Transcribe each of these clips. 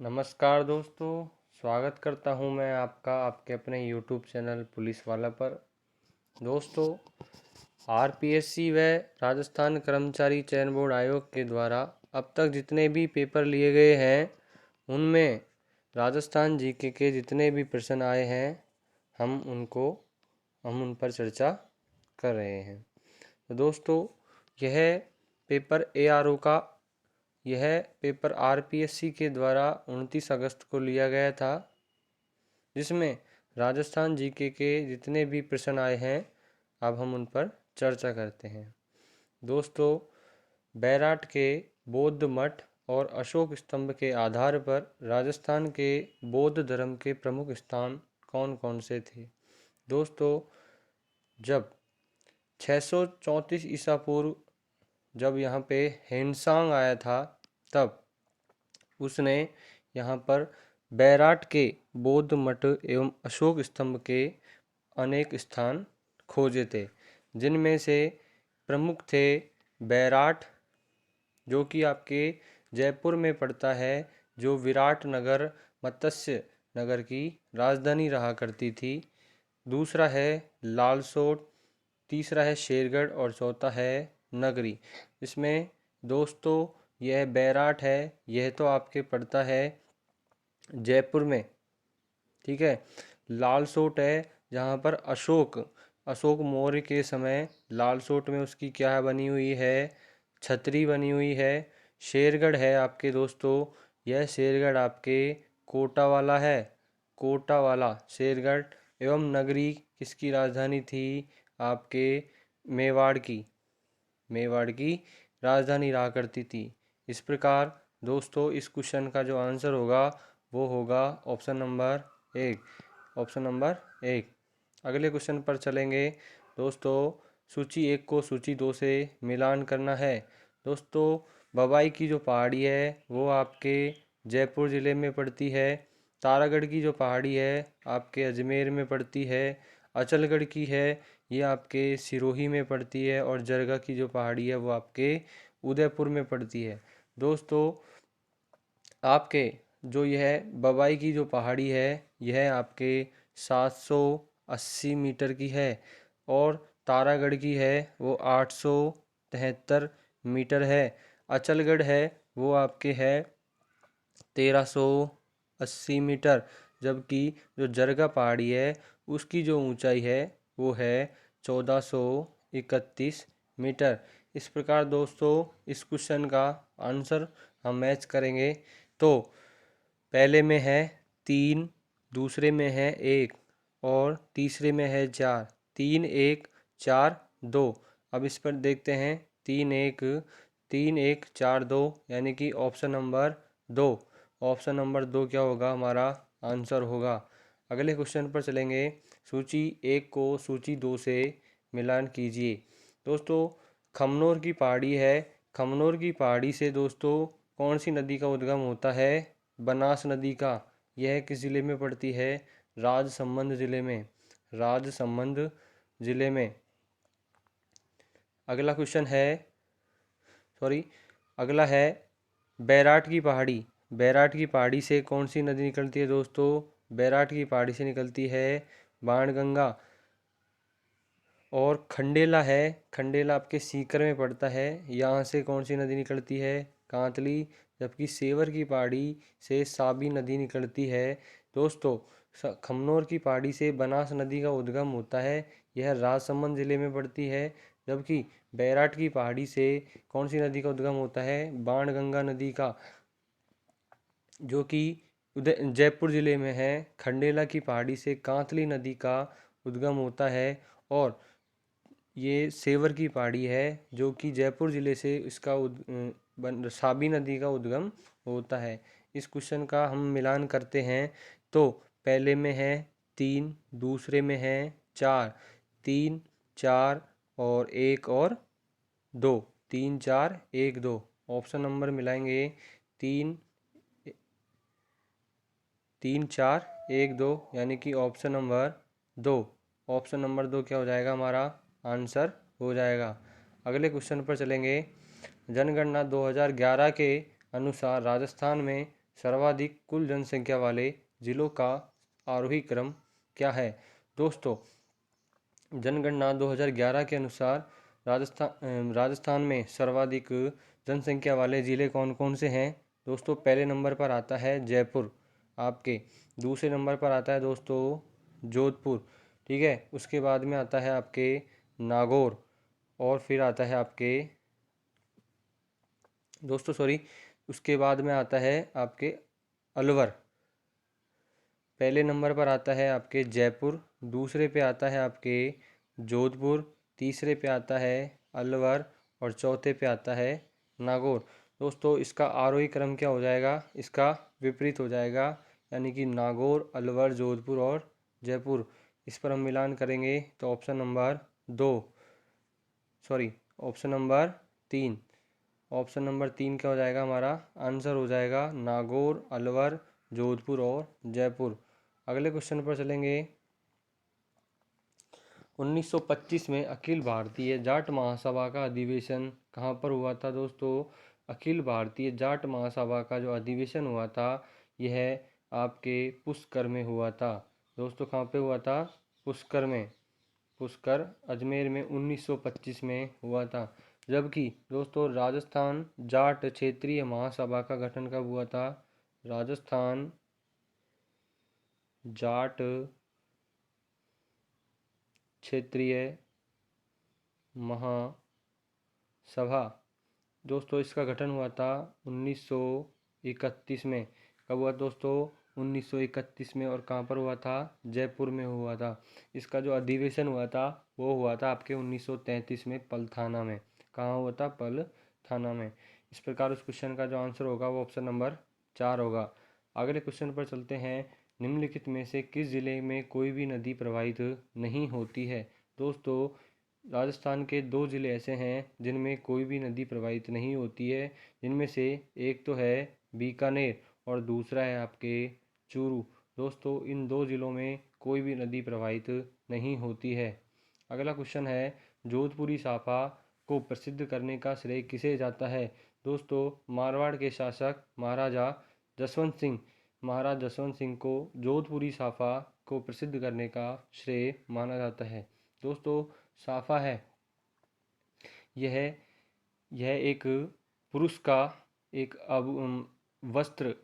नमस्कार दोस्तों, स्वागत करता हूं मैं आपका आपके अपने YouTube चैनल पुलिस वाला पर। दोस्तों, आरपीएससी व राजस्थान कर्मचारी चयन बोर्ड आयोग के द्वारा अब तक जितने भी पेपर लिए गए हैं उनमें राजस्थान जीके के जितने भी प्रश्न आए हैं हम उन पर चर्चा कर रहे हैं। तो दोस्तों, यह पेपर एआरओ का यह पेपर आरपीएससी के द्वारा 29 अगस्त को लिया गया था, जिसमें राजस्थान जीके के जितने भी प्रश्न आए हैं अब हम उन पर चर्चा करते हैं। दोस्तों, बैराट के बौद्ध मठ और अशोक स्तंभ के आधार पर राजस्थान के बौद्ध धर्म के प्रमुख स्थान कौन कौन से थे? दोस्तों, जब 634 ईसा पूर्व जब यहाँ पे हेनसांग आया था, तब उसने यहाँ पर बैराट के बौद्ध मठ एवं अशोक स्तंभ के अनेक स्थान खोजे थे, जिनमें से प्रमुख थे बैराट, जो कि आपके जयपुर में पड़ता है, जो विराट नगर मत्स्य नगर की राजधानी रहा करती थी। दूसरा है लालसोट, तीसरा है शेरगढ़ और चौथा है नगरी। इसमें दोस्तों, यह बैराट है, यह तो आपके पड़ता है जयपुर में, ठीक है। लालसोट है जहाँ पर अशोक मौर्य के समय लालसोट में उसकी क्या बनी हुई है, छतरी बनी हुई है। शेरगढ़ है आपके दोस्तों, यह शेरगढ़ आपके कोटा वाला है, कोटा वाला शेरगढ़। एवं नगरी किसकी राजधानी थी? आपके मेवाड़ की राजधानी रहा करती थी। इस प्रकार दोस्तों, इस क्वेश्चन का जो आंसर होगा वो होगा ऑप्शन नंबर एक। अगले क्वेश्चन पर चलेंगे दोस्तों। सूची एक को सूची दो से मिलान करना है। दोस्तों, बवाई की जो पहाड़ी है वो आपके जयपुर ज़िले में पड़ती है। तारागढ़ की जो पहाड़ी है आपके अजमेर में पड़ती है। अचलगढ़ की है, ये आपके सिरोही में पड़ती है। और जरगा की जो पहाड़ी है वो आपके उदयपुर में पड़ती है। दोस्तों, आपके जो यह बवाई की जो पहाड़ी है यह आपके 780 मीटर की है, और तारागढ़ की है वो 873 मीटर है। अचलगढ़ है वो आपके है 1380 मीटर, जबकि जो जरगा पहाड़ी है उसकी जो ऊंचाई है वो है 1431 मीटर। इस प्रकार दोस्तों, इस क्वेश्चन का आंसर हम मैच करेंगे तो पहले में है 3, दूसरे में है 1 और तीसरे में है 4। 3 1 4 2। अब इस पर देखते हैं 3 1 4 2, यानी कि ऑप्शन नंबर 2। ऑप्शन नंबर 2 क्या होगा? हमारा आंसर होगा। अगले क्वेश्चन पर चलेंगे। सूची एक को सूची दो से मिलान कीजिए। दोस्तों, खमनोर की पहाड़ी है, खमनोर की पहाड़ी से दोस्तों कौन सी नदी का उद्गम होता है? बनास नदी का। यह किस ज़िले में पड़ती है? राजसमंद ज़िले में, राजसमंद ज़िले में। अगला क्वेश्चन है, अगला है बैराट की पहाड़ी। बैराट की पहाड़ी से कौन सी नदी निकलती है दोस्तों? बैराट की पहाड़ी से निकलती है बाणगंगा। और खंडेला है, खंडेला आपके सीकर में पड़ता है, यहाँ से कौन सी नदी निकलती है? कांतली। जबकि सेवर की पहाड़ी से साबी नदी निकलती है। दोस्तों, खमनोर की पहाड़ी से बनास नदी का उद्गम होता है, यह राजसमंद जिले में पड़ती है। जबकि बैराट की पहाड़ी से कौन सी नदी का उद्गम होता है? बाणगंगा नदी का, जो कि जयपुर ज़िले में है। खंडेला की पहाड़ी से कांतली नदी का उद्गम होता है। और ये सेवर की पहाड़ी है जो कि जयपुर ज़िले से इसका साबी नदी का उद्गम होता है। इस क्वेश्चन का हम मिलान करते हैं तो पहले में है 3, दूसरे में है 4। 3 4 और 1 और 2। 3 4 1 2। ऑप्शन नंबर मिलाएंगे 3 3 4 1 2, यानी कि ऑप्शन नंबर 2। ऑप्शन नंबर 2 क्या हो जाएगा? हमारा आंसर हो जाएगा। अगले क्वेश्चन पर चलेंगे। जनगणना 2011 के अनुसार राजस्थान में सर्वाधिक कुल जनसंख्या वाले जिलों का आरोही क्रम क्या है? दोस्तों, जनगणना 2011 के अनुसार राजस्थान में सर्वाधिक जनसंख्या वाले ज़िले कौन कौन से हैं? दोस्तों, पहले नंबर पर आता है जयपुर आपके। दूसरे नंबर पर आता है दोस्तों जोधपुर, ठीक है। उसके बाद में आता है आपके नागौर, और फिर आता है आपके दोस्तों सॉरी उसके बाद में आता है आपके अलवर। पहले नंबर पर आता है आपके जयपुर, दूसरे पे आता है आपके जोधपुर, तीसरे पे आता है अलवर, और चौथे पे आता है नागौर। दोस्तों, इसका आरोही क्रम क्या हो जाएगा? इसका विपरीत हो जाएगा, यानी कि नागौर, अलवर, जोधपुर और जयपुर। इस पर हम मिलान करेंगे तो option number 2 sorry option number 3, option number 3 क्या हो जाएगा? हमारा आंसर हो जाएगा नागौर, अलवर, जोधपुर और जयपुर। अगले क्वेश्चन पर चलेंगे। 1925 में अखिल भारतीय जाट महासभा का अधिवेशन कहाँ पर हुआ था? दोस्तों, अखिल भारतीय जाट महासभा का जो अधिवेशन हुआ था, यह आपके पुष्कर में हुआ था। दोस्तों, कहाँ पे हुआ था? पुष्कर में। पुष्कर अजमेर में 1925 में हुआ था। जबकि दोस्तों, राजस्थान जाट क्षेत्रीय महासभा का गठन कब हुआ था? राजस्थान जाट क्षेत्रीय महासभा, दोस्तों इसका गठन हुआ था 1931 में। कब हुआ दोस्तों? 1931 में। और कहाँ पर हुआ था? जयपुर में हुआ था। इसका जो अधिवेशन हुआ था वो हुआ था आपके 1933 में पलथाना में। कहाँ हुआ था? पलथाना में। इस प्रकार उस क्वेश्चन का जो आंसर होगा वो ऑप्शन नंबर 4 होगा। अगले क्वेश्चन पर चलते हैं। निम्नलिखित में से किस जिले में कोई भी नदी प्रवाहित नहीं होती है? दोस्तों, राजस्थान के 2 ज़िले ऐसे हैं जिनमें कोई भी नदी प्रवाहित नहीं होती है, जिनमें से एक तो है बीकानेर और दूसरा है आपके चूरू। दोस्तों, इन 2 ज़िलों में कोई भी नदी प्रवाहित नहीं होती है। अगला क्वेश्चन है, जोधपुरी साफा को प्रसिद्ध करने का श्रेय किसे जाता है? दोस्तों, मारवाड़ के शासक महाराजा जसवंत सिंह, महाराज जसवंत सिंह को जोधपुरी साफा को प्रसिद्ध करने का श्रेय माना जाता है। दोस्तों, साफा है यह यह एक पुरुष का एक वस्त्र,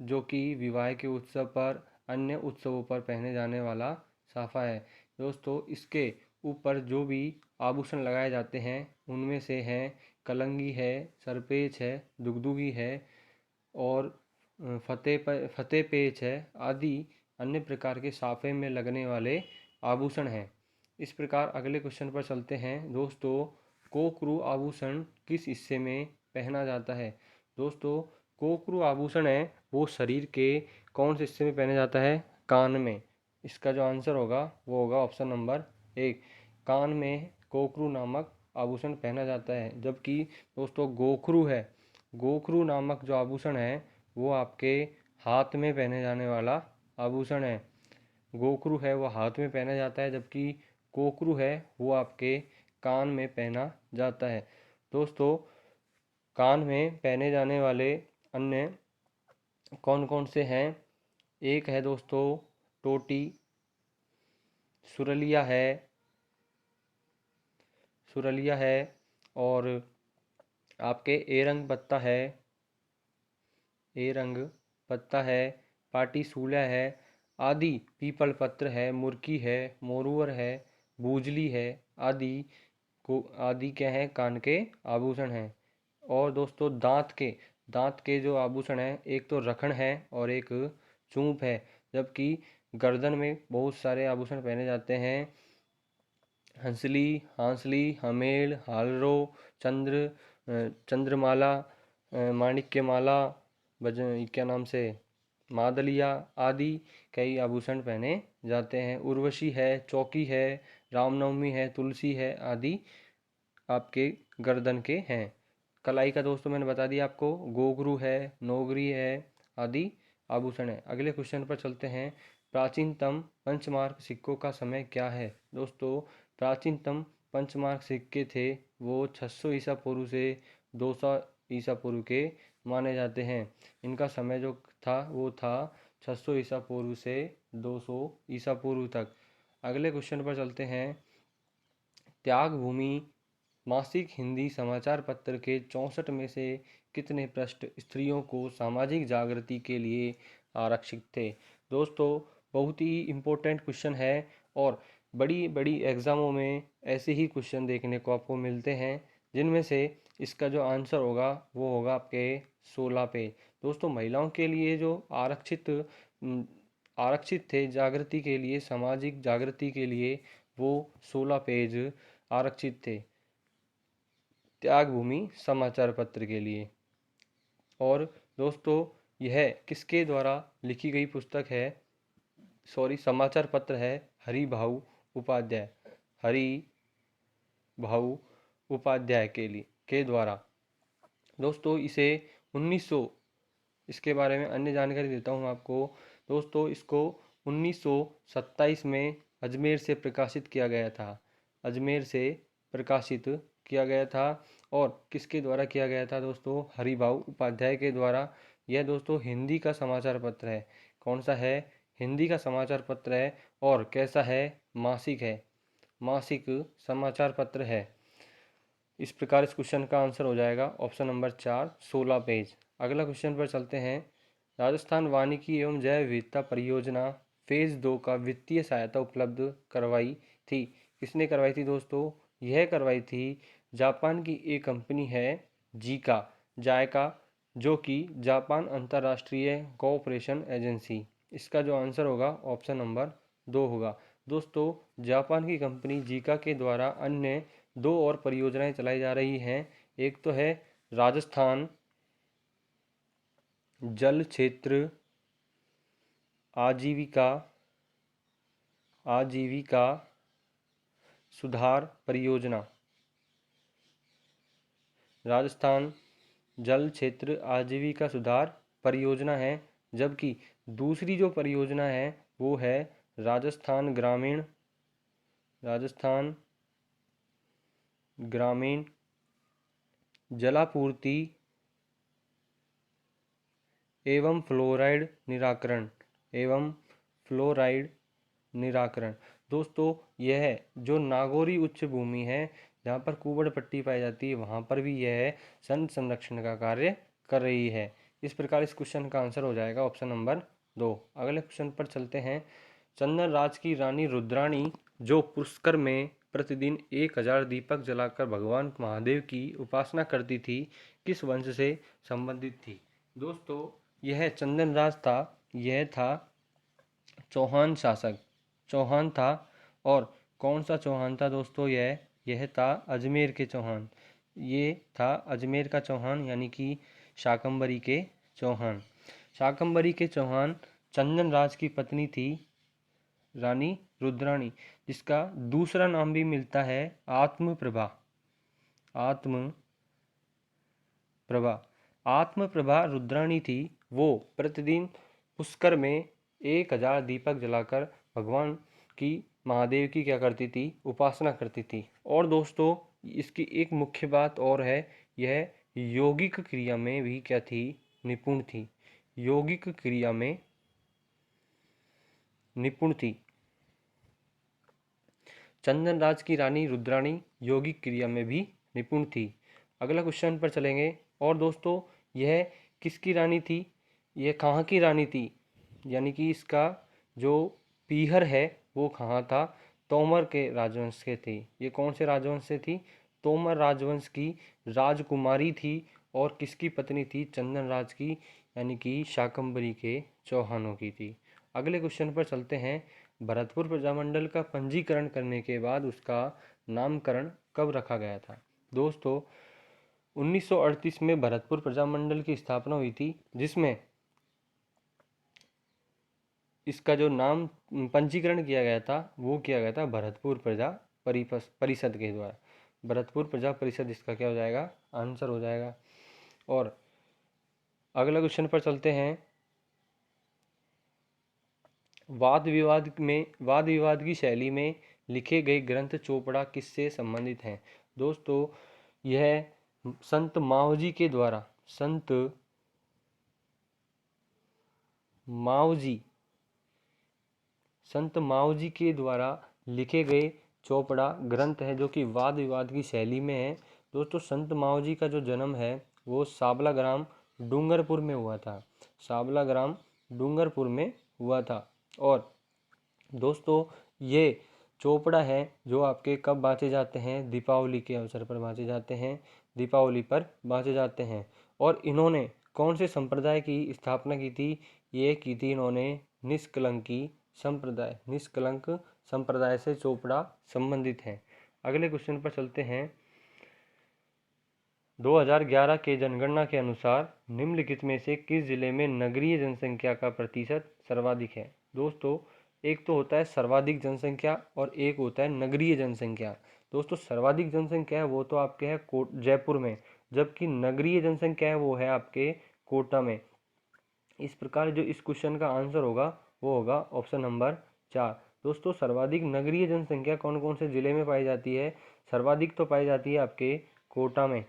जो कि विवाह के उत्सव पर, अन्य उत्सवों पर पहने जाने वाला साफा है। दोस्तों, इसके ऊपर जो भी आभूषण लगाए जाते हैं उनमें से हैं कलंगी है, सरपेच है, दुगदुगी है, और फतेह पेच है आदि अन्य प्रकार के साफे में लगने वाले आभूषण हैं। इस प्रकार अगले क्वेश्चन पर चलते हैं। दोस्तों, कोकरू आभूषण किस हिस्से में पहना जाता है? दोस्तों, कोकरू आभूषण है वो शरीर के कौन से हिस्से में पहना जाता है? कान में। इसका जो आंसर होगा वो होगा ऑप्शन नंबर 1, कान में कोकरू नामक आभूषण पहना जाता है। जबकि दोस्तों, गोखरू है, गोखरू नामक जो आभूषण है वो आपके हाथ में पहने जाने वाला आभूषण है। गोखरू है वो हाथ में पहना जाता है, जबकि कोकरू है वो आपके कान में पहना जाता है। दोस्तों, कान में पहने जाने वाले अन्य कौन कौन से हैं? एक है दोस्तों टोटी, सुरलिया है, सुरलिया है, और आपके एरंग पत्ता है, एरंग पत्ता है, पाटी सूला है आदि, पीपल पत्र है, मुर्की है, मोरुअर है, बूजली है आदि आदि क्या है? कान के आभूषण हैं। और दोस्तों, दांत के जो आभूषण हैं, एक तो रखण है और एक चूंप है। जबकि गर्दन में बहुत सारे आभूषण पहने जाते हैं। हंसली, हांसली, हमेल, हालरो, चंद्रमाला, माणिक्यमाला, क्या नाम से, मादलिया आदि कई आभूषण पहने जाते हैं। उर्वशी है, चौकी है, रामनवमी है, तुलसी है आदि आपके गर्दन के हैं। कलाई का दोस्तों मैंने बता दिया आपको, गोगरू है, नोगरी है आदि आभूषण है। अगले क्वेश्चन पर चलते हैं। प्राचीनतम पंचमार्क सिक्कों का समय क्या है? दोस्तों, प्राचीनतम पंचमार्क सिक्के थे वो 600 ईसा पूर्व से 200 ईसा पूर्व के माने जाते हैं। इनका समय जो था वो था 600 ईसा पूर्व से 200 ईसा पूर्व तक। अगले क्वेश्चन पर चलते हैं। त्याग भूमि मासिक हिंदी समाचार पत्र के 64 में से कितने पृष्ठ स्त्रियों को सामाजिक जागृति के लिए आरक्षित थे? दोस्तों, बहुत ही इम्पोर्टेंट क्वेश्चन है और बड़ी बड़ी एग्ज़ामों में ऐसे ही क्वेश्चन देखने को आपको मिलते हैं, जिनमें से इसका जो आंसर होगा वो होगा आपके 16 पेज। दोस्तों, महिलाओं के लिए जो आरक्षित थे जागृति के लिए, सामाजिक जागृति के लिए, वो 16 पेज आरक्षित थे त्याग भूमि समाचार पत्र के लिए। और दोस्तों, यह किसके द्वारा लिखी गई पुस्तक है? समाचार पत्र है हरिभाऊ उपाध्याय, हरिभाऊ उपाध्याय के द्वारा। दोस्तों, इसे 1900 इसके बारे में अन्य जानकारी देता हूँ आपको। दोस्तों, इसको 1927 में अजमेर से प्रकाशित किया गया था। अजमेर से प्रकाशित किया गया था। और किसके द्वारा किया गया था दोस्तों? हरिभाऊ उपाध्याय के द्वारा। यह दोस्तों हिंदी का समाचार पत्र है। कौन सा है? हिंदी का समाचार पत्र है। और कैसा है? मासिक है, मासिक समाचार पत्र है। इस प्रकार इस क्वेश्चन का आंसर हो जाएगा ऑप्शन नंबर 4, 16 पेज। अगला क्वेश्चन पर चलते हैं। राजस्थान वानिकी एवं जैव विविधता परियोजना फेज 2 का वित्तीय सहायता उपलब्ध करवाई थी। किसने करवाई थी दोस्तों? यह करवाई थी जापान की एक कंपनी है जायका, जो कि जापान अंतर्राष्ट्रीय कोऑपरेशन एजेंसी। इसका जो आंसर होगा ऑप्शन नंबर 2 होगा। दोस्तों, जापान की कंपनी जीका के द्वारा अन्य 2 और परियोजनाएं चलाई जा रही हैं। एक तो है राजस्थान जल क्षेत्र आजीविका सुधार परियोजना। राजस्थान जल क्षेत्र आजीविका सुधार परियोजना है। जबकि दूसरी जो परियोजना है वो है राजस्थान ग्रामीण जलापूर्ति एवं फ्लोराइड निराकरण। दोस्तों, यह जो नागौरी उच्च भूमि है जहाँ पर कुबड़ पट्टी पाई जाती है, वहाँ पर भी यह सन संरक्षण का कार्य कर रही है। इस प्रकार इस क्वेश्चन का आंसर हो जाएगा ऑप्शन नंबर 2। अगले क्वेश्चन पर चलते हैं। चंदन राज की रानी रुद्राणी जो पुष्कर में प्रतिदिन 1000 दीपक जलाकर भगवान महादेव की उपासना करती थी, किस वंश से संबंधित थी? दोस्तों, यह चंदन राज था, यह था चौहान शासक, चौहान था। और कौन सा चौहान था दोस्तों? यह था अजमेर के चौहान। ये था अजमेर का चौहान, यानी कि शाकंभरी के चौहान। शाकंभरी के चौहान चंदन राज की पत्नी थी रानी रुद्राणी, जिसका दूसरा नाम भी मिलता है आत्मप्रभा। आत्मप्रभा रुद्राणी थी। वो प्रतिदिन पुष्कर में 1000 दीपक जलाकर भगवान की महादेव की क्या करती थी? उपासना करती थी। और दोस्तों, इसकी एक मुख्य बात और है, यह यौगिक क्रिया में भी क्या थी? निपुण थी। यौगिक क्रिया में निपुण थी। चंदन राज की रानी रुद्राणी यौगिक क्रिया में भी निपुण थी। अगला क्वेश्चन पर चलेंगे। और दोस्तों, यह किसकी रानी थी? यह कहाँ की रानी थी? यानी कि इसका जो पीहर है वो कहाँ था? तोमर के राजवंश के थे। ये कौन से राजवंश से थी? तोमर राजवंश की राजकुमारी थी। और किसकी पत्नी थी? चंदन राज की, यानी कि शाकंभरी के चौहानों की थी। अगले क्वेश्चन पर चलते हैं। भरतपुर प्रजामंडल का पंजीकरण करने के बाद उसका नामकरण कब रखा गया था? दोस्तों, 1938 में भरतपुर प्रजामंडल की स्थापना हुई थी, जिसमें इसका जो नाम पंजीकरण किया गया था वो किया गया था भरतपुर प्रजा परिषद के द्वारा। भरतपुर प्रजा परिषद इसका क्या हो जाएगा? आंसर हो जाएगा। और अगला क्वेश्चन पर चलते हैं। वाद विवाद की शैली में लिखे गए ग्रंथ चोपड़ा किससे संबंधित हैं? दोस्तों, यह संत मावजी के द्वारा मावजी, संत मावजी के द्वारा लिखे गए चोपड़ा ग्रंथ है, जो कि वाद विवाद की शैली में है। दोस्तों संत मावजी का जो जन्म है वो साबला ग्राम डूंगरपुर में हुआ था, साबला ग्राम डूंगरपुर में हुआ था। और दोस्तों ये चोपड़ा है जो आपके कब बाँचे जाते हैं, दीपावली के अवसर पर बाँचे जाते हैं, दीपावली पर बाँचे जाते हैं। और इन्होंने कौन से संप्रदाय की स्थापना की थी, ये की थी इन्होंने निष्कलंकी संप्रदाय, निष्कलंक संप्रदाय से चोपड़ा संबंधित हैं। अगले क्वेश्चन पर चलते हैं। 2011 के जनगणना के अनुसार निम्नलिखित में से किस जिले में नगरीय जनसंख्या का प्रतिशत सर्वाधिक है। दोस्तों एक तो होता है सर्वाधिक जनसंख्या और एक होता है नगरीय जनसंख्या। दोस्तों सर्वाधिक जनसंख्या है वो तो आपके है जयपुर में, जबकि नगरीय जनसंख्या है वो है आपके कोटा में। इस प्रकार जो इस क्वेश्चन का आंसर होगा वो होगा ऑप्शन नंबर 4। दोस्तों सर्वाधिक नगरीय जनसंख्या कौन कौन से जिले में पाई जाती है, सर्वाधिक तो पाई जाती है आपके कोटा में,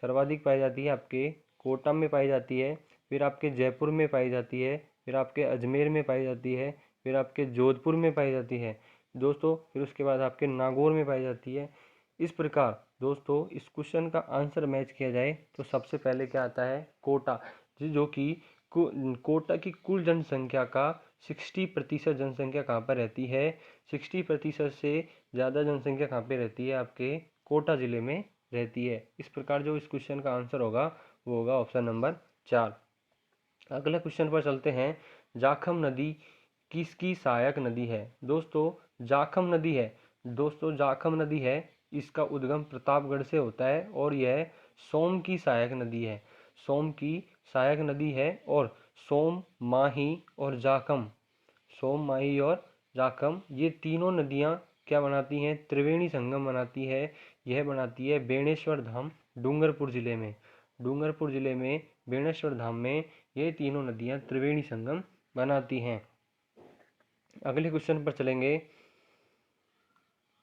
सर्वाधिक पाई जाती है आपके कोटा में पाई जाती है, फिर आपके जयपुर में पाई जाती है, फिर आपके अजमेर में पाई जाती है, फिर आपके जोधपुर में पाई जाती है दोस्तों, फिर उसके बाद आपके नागौर में पाई जाती है। इस प्रकार दोस्तों इस क्वेश्चन का आंसर मैच किया जाए तो सबसे पहले क्या आता है, कोटा, जो कि कोटा की कुल जनसंख्या का 60% जनसंख्या कहाँ पर रहती है, 60% से ज़्यादा जनसंख्या कहाँ पे रहती है, आपके कोटा ज़िले में रहती है। इस प्रकार जो इस क्वेश्चन का आंसर होगा वो होगा ऑप्शन नंबर 4। अगला क्वेश्चन पर चलते हैं। जाखम नदी किसकी सहायक नदी है। दोस्तों जाखम नदी है, दोस्तों जाखम नदी है, इसका उद्गम प्रतापगढ़ से होता है और यह सोम की सहायक नदी है, सोम की सहायक नदी है। और सोम, माही और जाखम, सोम, माही और जाखम ये तीनों नदियाँ क्या बनाती हैं, त्रिवेणी संगम बनाती है। यह बनाती है बेणेश्वर धाम डूंगरपुर जिले में, डूंगरपुर जिले में बेणेश्वर धाम में ये तीनों नदियाँ त्रिवेणी संगम बनाती हैं। अगले क्वेश्चन पर चलेंगे।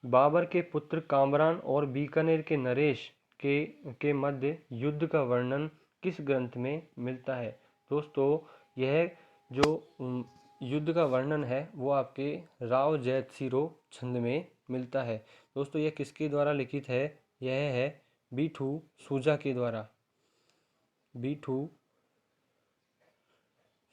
बाबर के पुत्र कामरान और बीकानेर के नरेश के मध्य युद्ध का वर्णन किस ग्रंथ में मिलता है। दोस्तों यह जो युद्ध का वर्णन है वो आपके राव जैतसिरो छंद में मिलता है। दोस्तों यह किसके द्वारा लिखित है, यह है बीठू सूजा के द्वारा, बीठू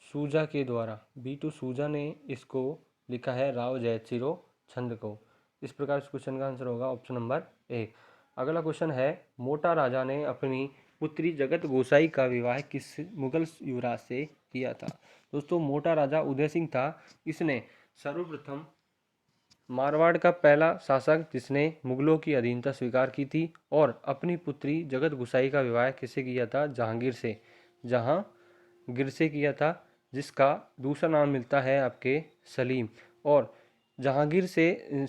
सूजा के द्वारा, बीटू सूजा ने इसको लिखा है राव जैतसिरो छंद को। इस प्रकार इस क्वेश्चन का आंसर होगा ऑप्शन नंबर 1। अगला क्वेश्चन है। मोटा राजा ने अपनी पुत्री जगत गोसाई का विवाह किस मुगल युवराज से किया था। दोस्तों मोटा राजा उदय सिंह था, इसने सर्वप्रथम मारवाड़ का पहला शासक जिसने मुगलों की अधीनता स्वीकार की थी और अपनी पुत्री जगत गोसाई का विवाह किससे किया था, जहांगीर से, जहांगीर से किया था, जिसका दूसरा नाम मिलता है आपके सलीम। और जहांगीर से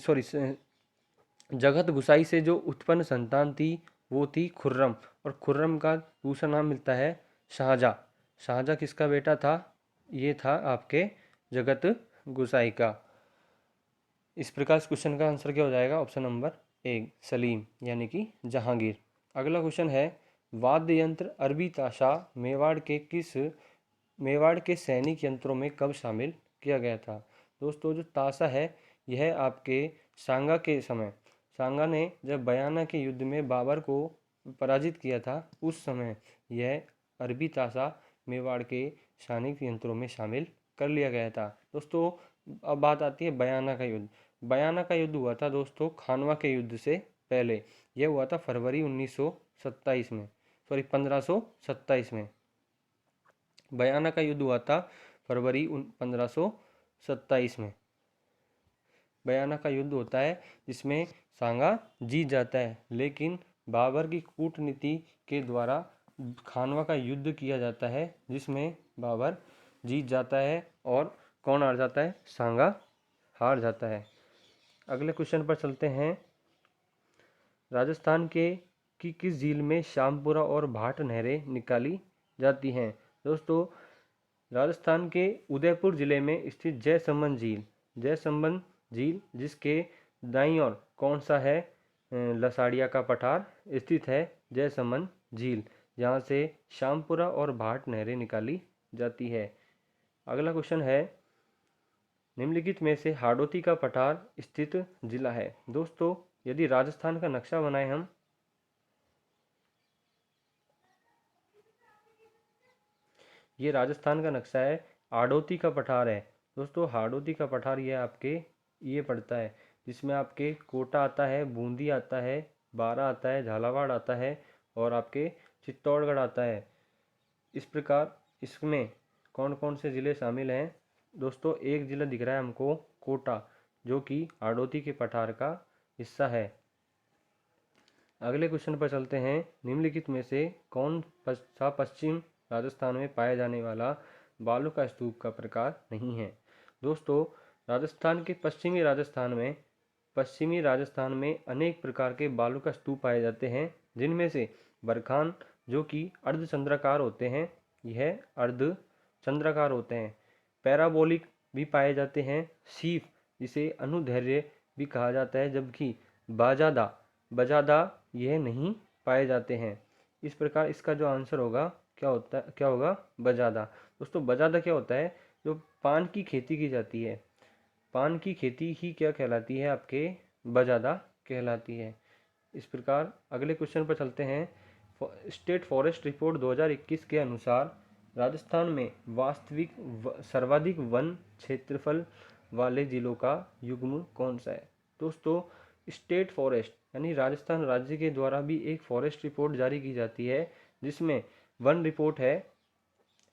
जगत गोसाई से जो उत्पन्न संतान थी वो थी खुर्रम, और खुर्रम का दूसरा नाम मिलता है शाहजहाँ। शाहजहाँ किसका बेटा था, ये था आपके जगत गोसाई का। इस प्रकार इस क्वेश्चन का आंसर क्या हो जाएगा, ऑप्शन नंबर 1 सलीम यानी कि जहांगीर। अगला क्वेश्चन है। वाद्य यंत्र अरबी ताशा मेवाड़ के सैनिक यंत्रों में कब शामिल किया गया था। दोस्तों जो ताशा है यह आपके सांगा के समय, सांगा ने जब बयाना के युद्ध में बाबर को पराजित किया था उस समय यह अरबी ताशा मेवाड़ के सैनिक यंत्रों में शामिल कर लिया गया था। दोस्तों अब बात आती है बयाना का युद्ध। बयाना का युद्ध हुआ था दोस्तों खानवा के युद्ध से पहले, यह हुआ था फरवरी 1927 में, सॉरी 1527 में। बयाना का युद्ध हुआ था फरवरी 1527 में। बयाना का युद्ध होता है जिसमें सांगा जीत जाता है, लेकिन बाबर की कूटनीति के द्वारा खानवा का युद्ध किया जाता है जिसमें बाबर जीत जाता है और कौन हार जाता है, सांगा हार जाता है। अगले क्वेश्चन पर चलते हैं। राजस्थान के की किस झील में श्यामपुरा और भाट नहरें निकाली जाती हैं। दोस्तों राजस्थान के उदयपुर जिले में स्थित जयसंबंध झील, जयसंबंध झील जिसके दाईं ओर कौन सा है, लसाड़िया का पठार स्थित है जयसंबंध झील, जहाँ से श्यामपुरा और भाट नहरें निकाली जाती है। अगला क्वेश्चन है, निम्नलिखित में से हाड़ौती का पठार स्थित जिला है। दोस्तों यदि राजस्थान का नक्शा बनाए हम, ये राजस्थान का नक्शा है, हाड़ौती का पठार है। दोस्तों हाड़ौती का पठार ये आपके ये पड़ता है, जिसमें आपके कोटा आता है, बूंदी आता है, बारा आता है, झालावाड़ आता है और आपके चित्तौड़गढ़ आता है। इस प्रकार इसमें कौन कौन से ज़िले शामिल हैं? दोस्तों एक ज़िला दिख रहा है हमको, कोटा, जो कि हाड़ौती के पठार का हिस्सा है। अगले क्वेश्चन पर चलते हैं, निम्नलिखित में से कौन सा पश्चिम राजस्थान में पाया जाने वाला बालू का स्तूप का प्रकार नहीं है? दोस्तों राजस्थान के पश्चिमी राजस्थान में अनेक प्रकार के बालू का स्तूप पाए जाते हैं, जिनमें से बरखान जो कि अर्धचंद्राकार होते हैं, यह अर्धचंद्राकार होते हैं। पैराबोलिक भी पाए जाते हैं, शीफ जिसे अनुदैर्घ्य भी कहा जाता है, जबकि बजादा यह नहीं पाए जाते हैं। इस प्रकार इसका जो आंसर होगा क्या होगा? बजादा। दोस्तों बजादा क्या होता है? जो पान की खेती की जाती है, पान की खेती ही क्या कहलाती है? आपके बजादा कहलाती है। इस प्रकार अगले क्वेश्चन पर चलते हैं। स्टेट फॉरेस्ट रिपोर्ट 2021 के अनुसार राजस्थान में सर्वाधिक वन क्षेत्रफल वाले जिलों का युग्म कौन सा है? दोस्तों स्टेट फॉरेस्ट यानी राजस्थान राज्य के द्वारा भी एक फॉरेस्ट रिपोर्ट जारी की जाती है, जिसमें वन रिपोर्ट है।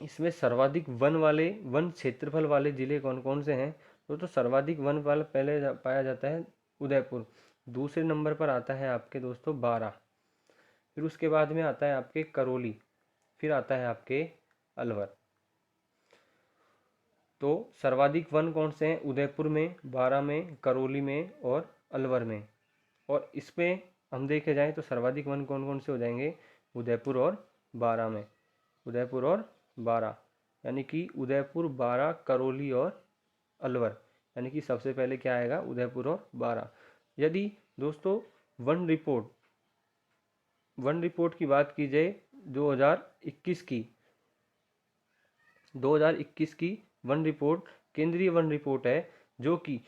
इसमें सर्वाधिक वन क्षेत्रफल वाले जिले कौन कौन से हैं? तो सर्वाधिक वन वाला पहले पाया जाता है उदयपुर, दूसरे नंबर पर आता है आपके दोस्तों बारा, फिर उसके बाद में आता है आपके करौली, फिर आता है आपके अलवर। तो सर्वाधिक वन कौन से हैं? उदयपुर में, बारा में, करौली में और अलवर में। और इसमें हम देखे जाएं तो सर्वाधिक वन कौन कौन से हो जाएंगे? उदयपुर और बारा में, उदयपुर और बारा, यानी कि उदयपुर, बारा, करौली और अलवर, यानी कि सबसे पहले क्या आएगा? उदयपुर और बारा। यदि दोस्तों वन रिपोर्ट की बात की जाए 2021 की वन रिपोर्ट केंद्रीय वन रिपोर्ट है, जो कि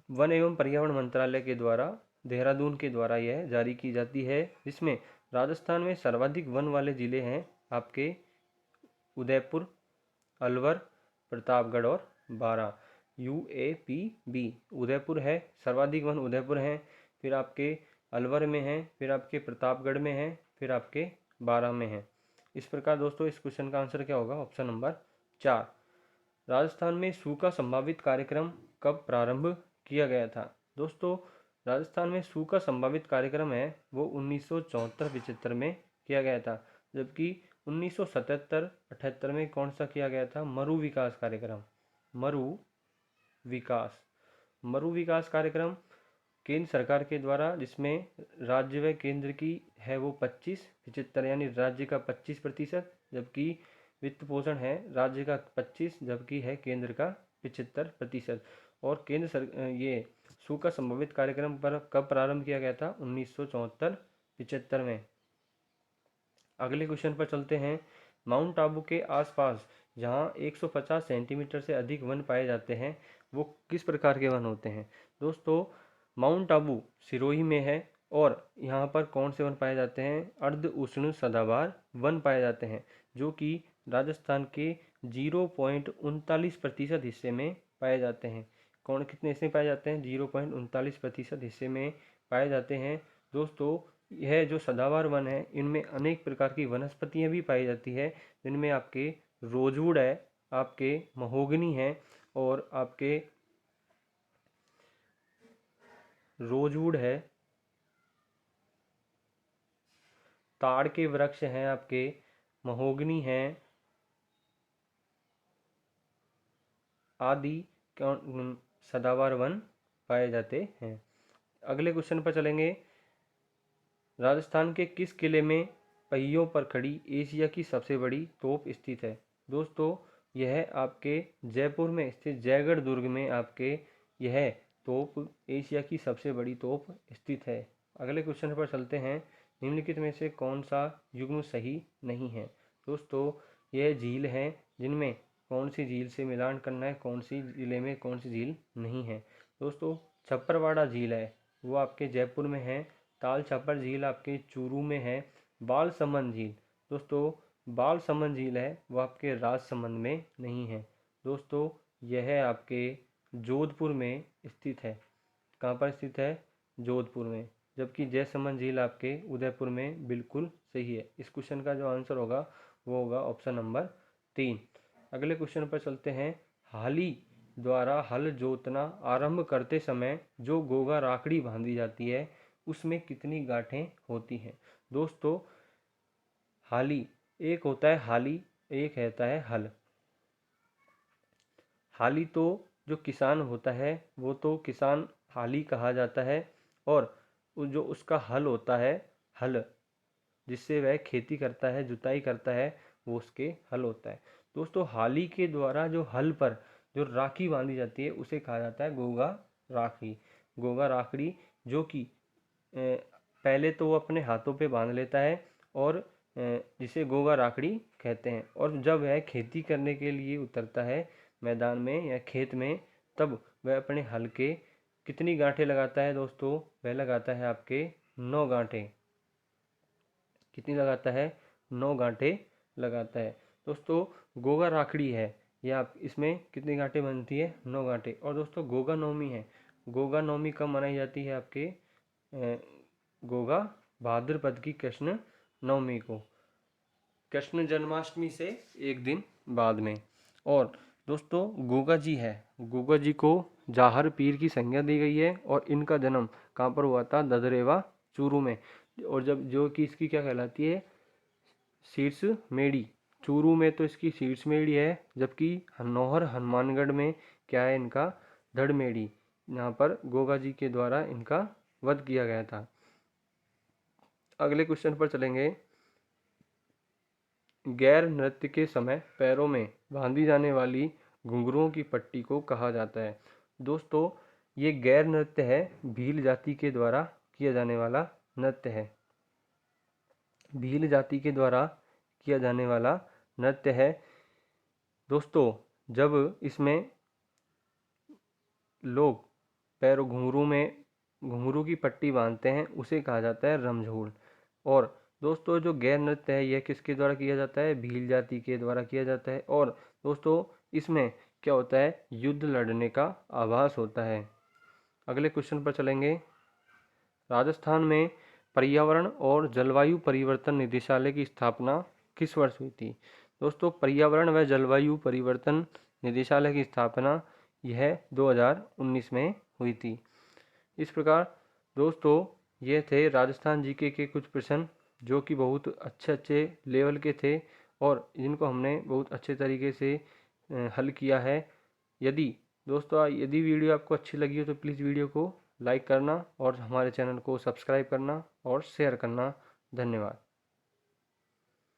वन एवं पर्यावरण मंत्रालय के द्वारा देहरादून के द्वारा यह जारी की जाती है, जिसमें राजस्थान में सर्वाधिक वन वाले जिले हैं आपके उदयपुर, अलवर, प्रतापगढ़ और बारा। UAPB उदयपुर है, सर्वाधिक वन उदयपुर हैं, फिर आपके अलवर में है, फिर आपके प्रतापगढ़ में है, फिर आपके बारा में है। इस प्रकार दोस्तों इस क्वेश्चन का आंसर क्या होगा? Option number 4। राजस्थान में सूखा संभावित कार्यक्रम कब प्रारंभ किया गया था? दोस्तों राजस्थान में सूखा संभावित कार्यक्रम है वो 1974-75 में किया गया था, जबकि 1977-78 में कौन सा किया गया था? मरु विकास कार्यक्रम। मरु विकास कार्यक्रम केंद्र सरकार के द्वारा, जिसमें राज्य व केंद्र की है वो 25-75, यानी राज्य का 25%, जबकि वित्त पोषण है राज्य का 25, जबकि है केंद्र का 75%। और ये सूखा संभावित कार्यक्रम पर कब प्रारंभ किया गया था? 1974-75 में। अगले क्वेश्चन पर चलते हैं। माउंट आबू के आसपास जहाँ 150 सेंटीमीटर से अधिक वन पाए जाते हैं, वो किस प्रकार के वन होते हैं? दोस्तों माउंट आबू सिरोही में है, और यहाँ पर कौन से वन पाए जाते हैं? अर्ध उष्ण सदाबहार वन पाए जाते हैं, जो कि राजस्थान के 0.39% हिस्से में पाए जाते हैं। कितने हिस्से में पाए जाते हैं? 0.39% हिस्से में पाए जाते हैं। दोस्तों यह जो सदाबहार वन है, इनमें अनेक प्रकार की वनस्पतियां भी पाई जाती है, जिनमें आपके रोजवुड है, आपके महोगनी है, और आपके रोजवुड है, ताड़ के वृक्ष हैं, आपके महोगनी है आदि सदाबहार वन पाए जाते हैं। अगले क्वेश्चन पर चलेंगे। राजस्थान के किस किले में पहियों पर खड़ी एशिया की सबसे बड़ी तोप स्थित है? दोस्तों यह आपके जयपुर में स्थित जयगढ़ दुर्ग में आपके यह तोप एशिया की सबसे बड़ी तोप स्थित है। अगले क्वेश्चन पर चलते हैं। निम्नलिखित में से कौन सा युग्म सही नहीं है? दोस्तों यह झील हैं जिनमें कौन सी झील से मिलान करना है, कौन सी ज़िले में कौन सी झील नहीं है। दोस्तों छप्परवाड़ा झील है वो आपके जयपुर में है। ताल छापर झील आपके चूरू में है। बालसमंद झील दोस्तों, बालसमंद झील है वो आपके राजसमंद में नहीं है। दोस्तों यह आपके जोधपुर में स्थित है। कहाँ पर स्थित है? जोधपुर में। जबकि जयसमंद झील आपके उदयपुर में बिल्कुल सही है। इस क्वेश्चन का जो आंसर होगा वो होगा ऑप्शन नंबर 3। अगले क्वेश्चन पर चलते हैं। हाली द्वारा हल जोतना आरंभ करते समय जो गोगा राखड़ी बांधी जाती है उसमें कितनी गांठें होती हैं? दोस्तों हाली, एक होता है हाली, एक रहता है हल। हाली तो जो किसान होता है वो तो किसान हाली कहा जाता है, और जो उसका हल होता है, हल जिससे वह खेती करता है, जुताई करता है, वो उसके हल होता है। दोस्तों हाली के द्वारा जो हल पर जो राखी बांधी जाती है उसे कहा जाता है गोगा राखड़ी। गोगा राखड़ी जो कि पहले तो वो अपने हाथों पे बांध लेता है और जिसे गोगा राखड़ी कहते हैं, और जब वह खेती करने के लिए उतरता है मैदान में या खेत में, तब वह अपने हल के कितनी गांठें लगाता है? दोस्तों वह लगाता है आपके 9 गांठें। कितनी लगाता है? 9 गांठें लगाता है। दोस्तों गोगा राखड़ी है या आप इसमें कितनी गांठें बनती है? 9 गांठें। और दोस्तों गोगा नवमी है। गोगा नवमी कब मनाई जाती है? आपके गोगा भाद्रपद की कृष्ण नवमी को, कृष्ण जन्माष्टमी से एक दिन बाद में। और दोस्तों गोगा जी है, गोगा जी को जाहर पीर की संज्ञा दी गई है और इनका जन्म कहाँ पर हुआ था? ददरेवा चूरू में। और जब जो कि इसकी क्या कहलाती है? शीर्ष मेड़ी। चूरू में तो इसकी शीर्ष मेड़ी है, जबकि नौहर हनुमानगढ़ में क्या है? इनका धड़ मेड़ी। यहाँ पर गोगा जी के द्वारा इनका वध किया गया था। अगले क्वेश्चन पर चलेंगे। गैर नृत्य के समय पैरों में बांधी जाने वाली घुंघरुओं की पट्टी को कहा जाता है? दोस्तों ये गैर नृत्य है, भील जाति के द्वारा किया जाने वाला नृत्य है। भील जाति के द्वारा किया जाने वाला नृत्य है। दोस्तों जब इसमें लोग पैरों घुंघरू में घुंघरू की पट्टी बांधते हैं उसे कहा जाता है रमझोल। और दोस्तों जो गैर नृत्य है यह किसके द्वारा किया जाता है? भील जाति के द्वारा किया जाता है। और दोस्तों इसमें क्या होता है? युद्ध लड़ने का आभास होता है। अगले क्वेश्चन पर चलेंगे। राजस्थान में पर्यावरण और जलवायु परिवर्तन निदेशालय की स्थापना किस वर्ष हुई थी? दोस्तों पर्यावरण व जलवायु परिवर्तन निदेशालय की स्थापना यह 2019 में हुई थी। इस प्रकार दोस्तों ये थे राजस्थान जीके के कुछ प्रश्न जो कि बहुत अच्छे लेवल के थे और जिनको हमने बहुत अच्छे तरीके से हल किया है। यदि वीडियो आपको अच्छी लगी हो तो प्लीज़ वीडियो को लाइक करना और हमारे चैनल को सब्सक्राइब करना और शेयर करना। धन्यवाद।